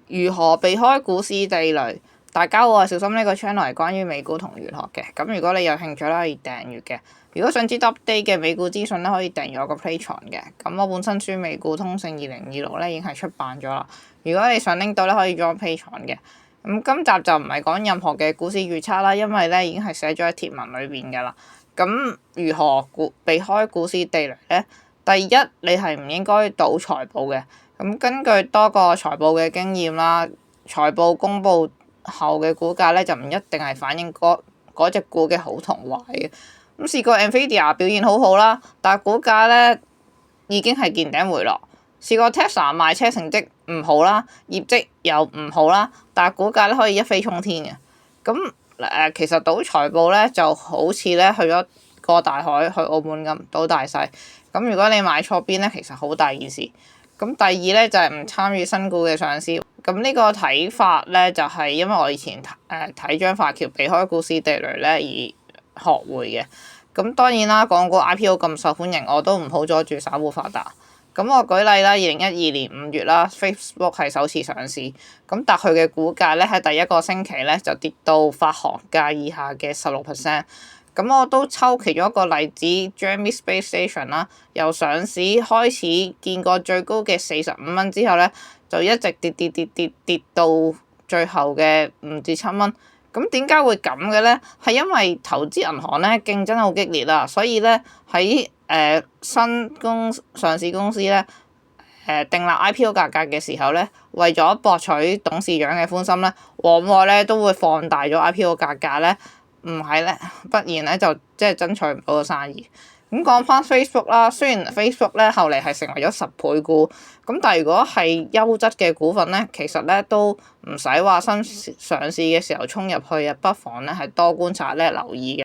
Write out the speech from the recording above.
如何避開股市地雷？大家好啊，小心呢個 channel 係關於美股同玄學嘅。咁如果你有興趣咧，可以訂閱嘅。如果想知 update 嘅美股資訊咧，可以訂閱我個 Patreon 嘅。咁我本身書《美股通勝2026》咧已經係出版咗啦。如果你想拎到咧，可以 join Patreon 嘅。咁今集就唔係講任何嘅股市預測啦，因為咧已經係寫咗喺貼文裏邊㗎啦。咁如何避開股市地雷咧？第一，你係唔應該賭財報嘅。咁根據多個財報嘅經驗啦，財報公佈後嘅股價咧就唔一定係反映嗰隻股嘅好同壞嘅。咁試過 Nvidia 表現好好啦，但係股價咧已經係見頂回落。試過 Tesla 賣車成績唔好啦，業績又唔好啦，但係股價咧可以一飛沖天嘅。咁其實賭財報咧就好似咧去咗過大海去澳門咁賭大細。咁如果你買錯邊咧，其實好大件事。咁第二咧就係唔參與新股嘅上市。咁呢個睇法咧就係因為我以前睇張發條避開股市地雷咧而學會嘅。咁當然啦，港股 IPO 咁受歡迎，我都唔好阻住散戶發達。咁我舉例啦，2012年5月啦 ，Facebook 係首次上市，咁但佢嘅股價咧喺第一個星期咧就跌到發行價以下嘅16%。咁我都抽其中一個例子 Gemini Space Station 啦，由上市開始見過最高嘅45蚊之後咧，就一直跌到最後嘅5至7蚊。咁點解會咁嘅咧？係因為投資銀行咧競爭好激烈啦，所以咧喺上市公司咧訂立 IPO 價格嘅時候咧，為咗博取董事長嘅歡心咧，往往咧都會放大咗 IPO 價格咧。唔係咧，不然咧就即係爭取唔到個生意。咁講翻 Facebook 啦，雖然 Facebook 咧後嚟係成為咗10倍股，咁但係如果係優質嘅股份咧，其實咧都唔使話新上市嘅時候衝入去啊，不妨咧係多觀察咧留意嘅。